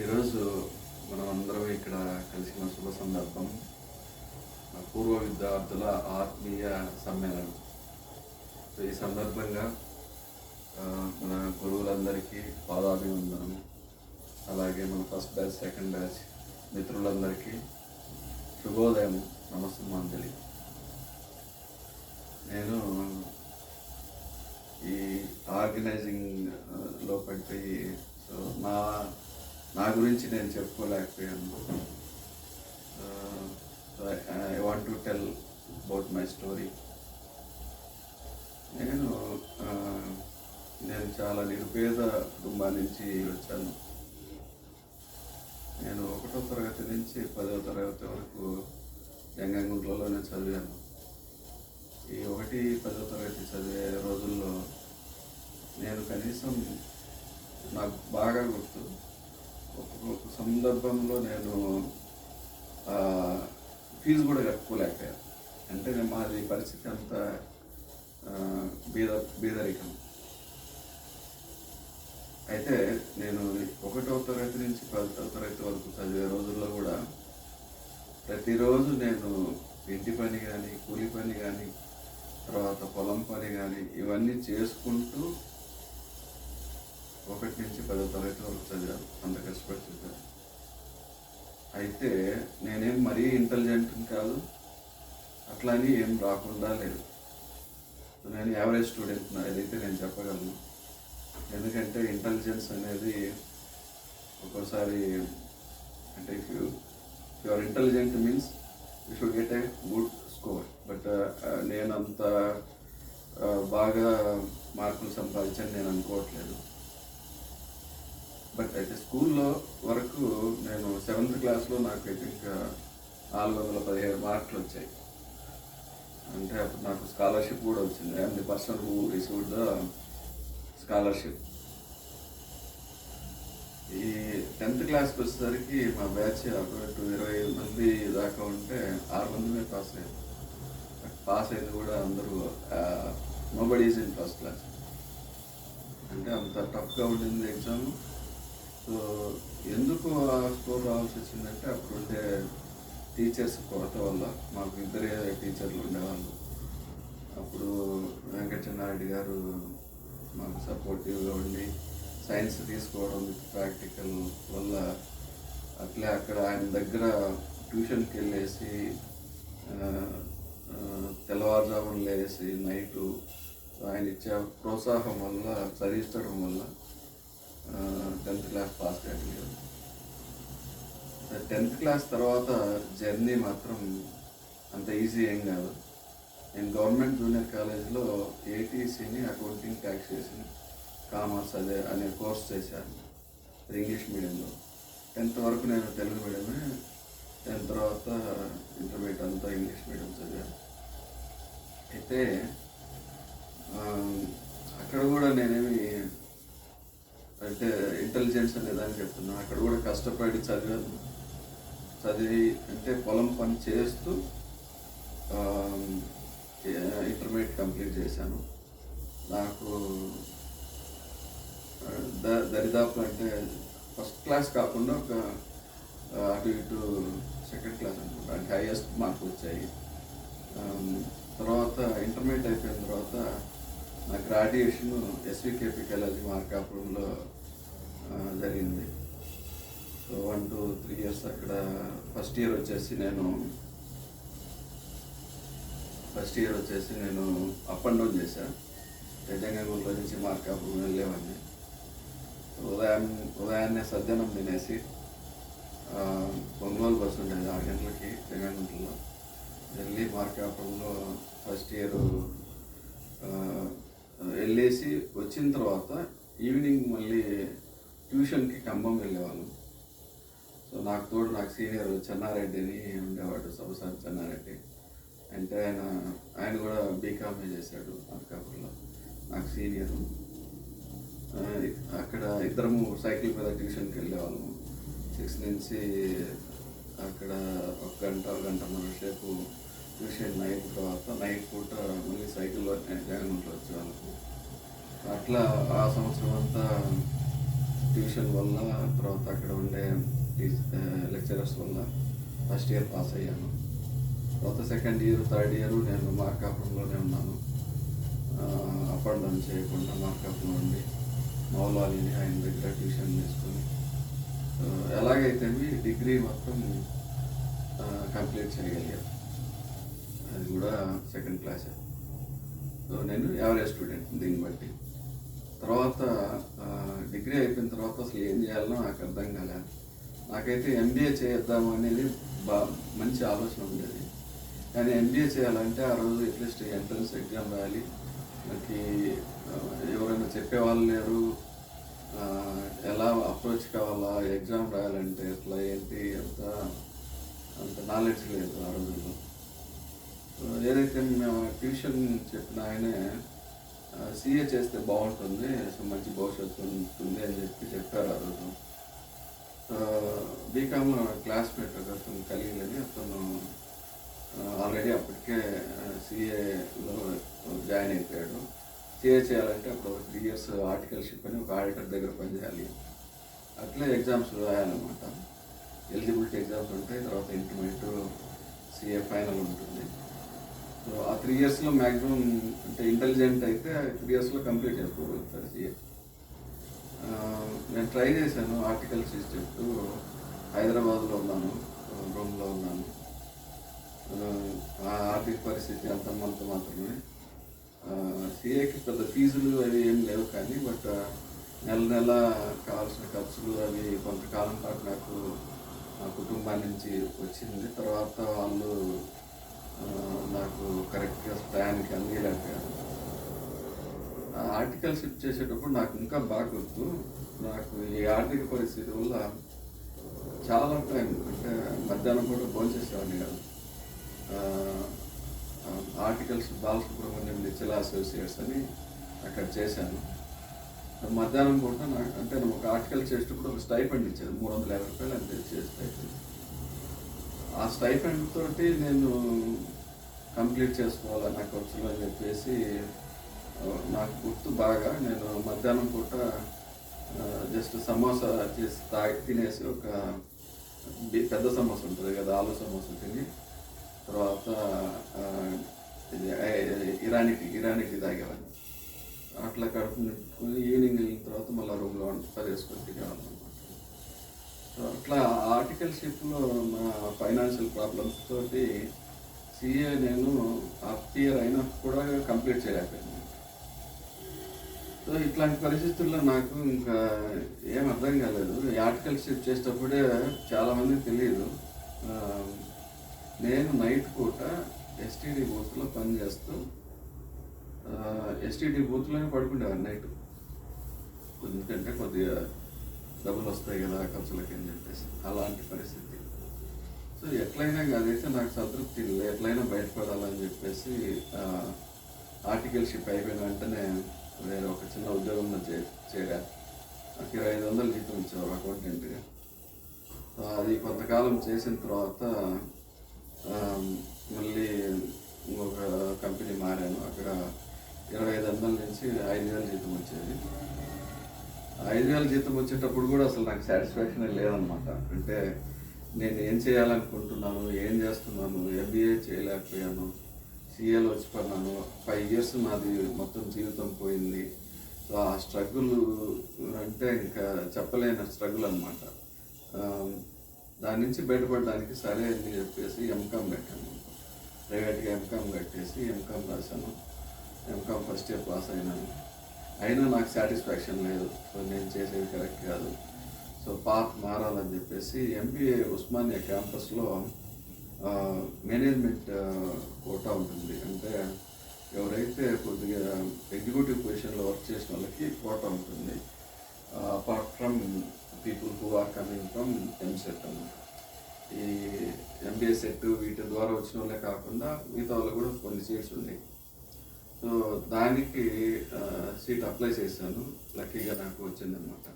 ఈరోజు మనం అందరం ఇక్కడ కలిసిన శుభ సందర్భం పూర్వ విద్యార్థుల ఆత్మీయ సమ్మేళనం. సో ఈ సందర్భంగా మన గురువులందరికీ పాదాభివందనం, అలాగే మన ఫస్ట్ బ్యాచ్ సెకండ్ బ్యాచ్ మిత్రులందరికీ శుభోదయం, నమస్సుమాంజలి. నేను ఈ ఆర్గనైజింగ్ లో పడిపోయి సో నా గురించి నేను చెప్పుకోలేకపోయాను. I want to tell about my story. నేను చాలా నిరుపేద కుటుంబం నుంచి వచ్చాను. నేను 1వ తరగతి నుంచి 10వ తరగతి వరకు జంగంగుంట్లలోనే చదివాను. ఈ 10వ తరగతి చదివే రోజుల్లో నేను కనీసం నాకు బాగా గుర్తు, ఒక్కొక్క సందర్భంలో నేను ఫీజు కూడా కట్టుకోలేకపోయాను. అంటే మాది పరిస్థితి అంతా బీదరికం. అయితే నేను 1వ తరగతి నుంచి 10వ తరగతి వరకు చదివే రోజుల్లో కూడా ప్రతిరోజు నేను ఇంటి పని కానీ, కూలి పని కానీ, తర్వాత పొలం పని కానీ ఇవన్నీ చేసుకుంటూ 1 నుంచి 10వ తరగతి వరకు చదివాను. అంత కష్టపడి చదివాను. అయితే నేనేం మరీ ఇంటెలిజెంట్ కాదు, అట్లా అని ఏం రాకుండా లేదు. నేను యావరేజ్ స్టూడెంట్ ఏదైతే నేను చెప్పగలను. ఎందుకంటే ఇంటెలిజెన్స్ అనేది ఒక్కోసారి అంటే if you are intelligent means you should get a good score. But నేను అంత బాగా మార్కులు సంపాదించని నేను అనుకోవట్లేదు. బట్ అయితే స్కూల్లో వరకు నేను 7th క్లాస్లో నాకు ఐ థింక్ 417 మార్కులు వచ్చాయి. అంటే అప్పుడు నాకు స్కాలర్షిప్ కూడా వచ్చింది. I'm the person who received the scholarship. ఈ 10th క్లాస్కి వచ్చేసరికి మా బ్యాచ్ అప్పుడు 25 మంది దాకా ఉంటే 6 మందిమే పాస్ అయ్యారు. పాస్ అయింది కూడా అందరూ nobody is in first class. అంటే అంత టఫ్గా ఉండింది ఎగ్జామ్. సో ఎందుకు ఆ స్కోర్ రావాల్సి వచ్చిందంటే అప్పుడుండే టీచర్స్ కొరత వల్ల. మాకు 2 టీచర్లు ఉండేవాళ్ళు. అప్పుడు వెంకటచెన్నారెడ్డి గారు మాకు సపోర్టివ్గా ఉండి సైన్స్ తీసుకోవడం విత్ ప్రాక్టికల్ వల్ల అట్లే అక్కడ ఆయన దగ్గర ట్యూషన్కి వెళ్ళేసి తెల్లవారుజామున లేసి నైటు ఆయన ఇచ్చే ప్రోత్సాహం వల్ల చదివించడం వల్ల 10th క్లాస్ పాస్ కాగలిగాను. 10th క్లాస్ తర్వాత జర్నీ మాత్రం అంత ఈజీ ఏం కాదు. నేను గవర్నమెంట్ జూనియర్ కాలేజీలో ఏటీసీని అకౌంటింగ్, ట్యాక్సేషన్, కామర్స్ అనే కోర్స్ చేశాను. అది ఇంగ్లీష్ మీడియంలో. 10th వరకు నేను తెలుగు మీడియమే. 10th తర్వాత ఇంటర్మీడియట్ అంతా ఇంగ్లీష్ మీడియం చదివాను. అయితే అక్కడ కూడా నేనేమి అంటే ఇంటెలిజెన్స్ అనేదాన్ని చెప్తున్నాను. అక్కడ కూడా కష్టపడి చదివి అంటే పొలం పని చేస్తూ ఇంటర్మీడియట్ కంప్లీట్ చేశాను. నాకు దరిదాపు అంటే ఫస్ట్ క్లాస్ కాకుండా ఒక అటు ఇటు సెకండ్ క్లాస్ అనుకుంటా, అంటే హైయెస్ట్ మార్క్స్ వచ్చాయి. తర్వాత ఇంటర్మీడియట్ అయిపోయిన తర్వాత నా గ్రాడ్యుయేషన్ ఎస్వికేపీ కాలేజీ మార్కాపురంలో జరిగింది. సో 1 to 3 years అక్కడ ఫస్ట్ ఇయర్ వచ్చేసి నేను అప్ అండ్ డౌన్ చేశాను. జంగంగూరులో నుంచి మార్కాపురం వెళ్ళేవాడిని. ఉదయాన్నే సద్యానం తినేసి ఒంగోలు బస్సు ఉండేది 6 గంటలకి జంగంగుంటలో వెళ్ళి మార్కాపురంలో ఫస్ట్ ఇయర్ వెళ్ళేసి వచ్చిన తర్వాత ఈవినింగ్ మళ్ళీ ట్యూషన్కి ఖమ్మం వెళ్ళేవాళ్ళం. సో నాకు సీనియర్ చెన్నారెడ్డి అని ఉండేవాడు, సబసారి చెన్నారెడ్డి. అంటే ఆయన కూడా బీకామే చేశాడు మార్కాపురంలో, నాకు సీనియరు. అక్కడ ఇద్దరము సైకిల్ మీద ట్యూషన్కి వెళ్ళేవాళ్ళము. 6 నుంచి అక్కడ 1 గంట 1.5 సేపు ట్యూషన్ నైట్. తర్వాత నైట్ పూట మళ్ళీ సైకిల్లో జగన్లో వచ్చేవాళ్ళము. అట్లా ఆ సంవత్సరం అంతా ట్యూషన్ వల్ల, తర్వాత అక్కడ ఉండే లెక్చరర్స్ వల్ల ఫస్ట్ ఇయర్ పాస్ అయ్యాను. తర్వాత సెకండ్ ఇయర్, థర్డ్ ఇయర్ నేను మార్కాపురంలోనే ఉన్నాను. అప్ అండ్ డౌన్ చేయకుండా మార్కాపురం ఉండి మౌలాలిని ఆయన దగ్గర ట్యూషన్ తీసుకొని ఎలాగైతే డిగ్రీ మొత్తం కంప్లీట్ చేయగలిగాను. అది కూడా సెకండ్ క్లాసే. సో నేను యావరేజ్ స్టూడెంట్ దీన్ని బట్టి. తర్వాత డిగ్రీ అయిపోయిన తర్వాత అసలు ఏం చేయాలో నాకు అర్థం కాలేదు. నాకైతే ఎంబీఏ చేద్దాము అనేది మంచి ఆలోచన ఉండేది. కానీ ఎంబీఏ చేయాలంటే ఆ రోజు అట్లీస్ట్ ఎంట్రన్స్ ఎగ్జామ్ రాయాలి. నాకు ఎవరైనా చెప్పేవాళ్ళు లేరు, ఎలా అప్రోచ్ కావాలా, ఎగ్జామ్ రాయాలంటే ఎట్లా ఏంటి అంత నాలెడ్జ్ లేదు ఆ రోజుల్లో. ఏదైతే మేము ట్యూషన్ చెప్పిన ఆయనే సీఏ చేస్తే బాగుంటుంది, సో మంచి భవిష్యత్తు ఉంటుంది అని చెప్పారు ఆ రోజు. బీకామ్లో క్లాస్మేట్ అతను కలిగిలని, అతను ఆల్రెడీ అప్పటికే సీఏలో జాయిన్ అయిపోయాడు. సీఏ చేయాలంటే అప్పుడు 3 years ఆర్టికల్షిప్ అని ఒక ఆడిటర్ దగ్గర పనిచేయాలి. అట్లే ఎగ్జామ్స్ రాయాలన్నమాట. ఎలిజిబిలిటీ ఎగ్జామ్స్ ఉంటాయి, తర్వాత ఇంటర్మీడియట్, సీఏ ఫైనల్ ఉంటుంది. సో ఆ 3 yearsలో మ్యాక్సిమం అంటే ఇంటెలిజెంట్ అయితే 3 yearsలో కంప్లీట్ చేసుకోగలుగుతారు సీఏ. నేను ట్రై చేశాను. ఆర్టికల్స్ చెప్తూ హైదరాబాద్లో ఉన్నాను, రూమ్లో ఉన్నాను. ఆ ఆర్థిక పరిస్థితి అంతంత మాత్రమే. సీఏకి పెద్ద ఫీజులు అవి ఏం లేవు, కానీ బట్ నెల కావాల్సిన ఖర్చులు అవి కొంతకాలం పాటు నాకు నా కుటుంబాన్ని నుంచి వచ్చింది. తర్వాత వాళ్ళు నాకు కరెక్ట్గా టయానికి అందిలేకపోయారు. ఆర్టికల్షిప్ చేసేటప్పుడు నాకు ఇంకా బాగా గుర్తు, నాకు ఈ ఆర్థిక పరిస్థితి వల్ల చాలా టైం అంటే మధ్యాహ్నం కూడా భోంచేసేవాడిని కాదు. ఆర్టికల్స్ బాలసుబ్రహ్మణ్యం లిచ్చల అసోసియేట్స్ అని అక్కడ చేశాను. మధ్యాహ్నం పూట నాకు అంటే ఒక ఆర్టికల్ చేసేటప్పుడు ఒక స్టైఫండ్ ఇచ్చారు, 350 రూపాయలు అంతే ఇచ్చే స్టైఫండ్. ఆ స్టైఫండ్ తోటి నేను కంప్లీట్ చేసుకోవాలి నా ఖర్చులు అని చెప్పేసి నాకు గుర్తు బాగా. నేను మధ్యాహ్నం పూట జస్ట్ సమోసా చేసి తినేసి, ఒక పెద్ద సమోసా ఉంటుంది కదా, ఆలు సమోసా తిని, తర్వాత ఇరానీ టీ తాగేవాడిని. అట్లా కడుపు నింపుకొని ఈవినింగ్ వెళ్ళిన తర్వాత మళ్ళీ రూమ్లో వంట చేసుకొని తినేవాళ్ళం అనమాట. సో అట్లా ఆర్టికల్షిప్లో నా ఫైనాన్షియల్ ప్రాబ్లమ్స్ తోటి సీఏ నేను అప్ ఇయర్ అయినా కూడా కంప్లీట్ చేయలేకపోయాను. సో ఇట్లాంటి పరిస్థితుల్లో నాకు ఇంకా ఏం అర్థం కాలేదు. ఈ ఆర్టికల్షిప్ చేసేటప్పుడే చాలామందికి తెలియదు, నేను నైట్ పూట ఎస్టీడీ బూత్లో పనిచేస్తూ ఎస్టీడీ బూత్లోనే పడుకునేవాడిని నైట్. ఎందుకంటే కొద్దిగా డబ్బులు వస్తాయి కదా ఖర్చులకి అని చెప్పేసి, అలాంటి పరిస్థితి. సో ఎట్లయినా అదైతే నాకు సంతృప్తి లేదు, ఎట్లయినా బయటపడాలని చెప్పేసి ఆర్టికల్షిప్ అయిపోయిన వెంటనే వేరే ఒక చిన్న ఉద్యోగంలో చేరా. నాకు 2500 జీతం ఇచ్చేవారు అకౌంటెంట్గా. అది కొంతకాలం చేసిన తర్వాత మళ్ళీ ఇంకొక కంపెనీ మారాను. అక్కడ 2500 నుంచి 5000 జీతం వచ్చేది. 5000 జీతం వచ్చేటప్పుడు కూడా అసలు నాకు సాటిస్ఫాక్షన్ లేదనమాట. అంటే నేను ఏం చేయాలనుకుంటున్నాను, ఏం చేస్తున్నాను, ఎంబీఏ చేయలేకపోయాను, సీఏలో వచ్చి పడినాను. 5 years నాది మొత్తం జీవితం పోయింది. సో ఆ స్ట్రగుల్ అంటే ఇంకా చెప్పలేని స్ట్రగుల్ అనమాట. దాని నుంచి బయటపడడానికి సరే అని చెప్పేసి ఎంకామ్ కట్టాను. ప్రైవేట్గా ఎంకామ్ కట్టేసి ఎంకామ్ రాశాను. ఎంకామ్ ఫస్ట్ ఇయర్ పాస్ అయినా నాకు సాటిస్ఫాక్షన్ లేదు. సో నేను చేసేది కరెక్ట్ కాదు. సో పాత్ మారాలని చెప్పేసి ఎంబీఏ ఉస్మానియా క్యాంపస్లో మేనేజ్మెంట్ కోటా ఉంటుంది. అంటే ఎవరైతే కొద్దిగా ఎగ్జిక్యూటివ్ పొజిషన్లో వర్క్ చేసిన వాళ్ళకి కోటా ఉంటుంది, apart from people who are coming from EAMCET అన్నమాట. ఈ ఎంబీఏ సెట్ వీటి ద్వారా వచ్చిన వాళ్ళే కాకుండా మిగతా వాళ్ళు కూడా కొన్ని సీట్స్ ఉన్నాయి. సో దానికి సీట్ అప్లై చేశాను. లక్కీగా నాకు వచ్చిందనమాట.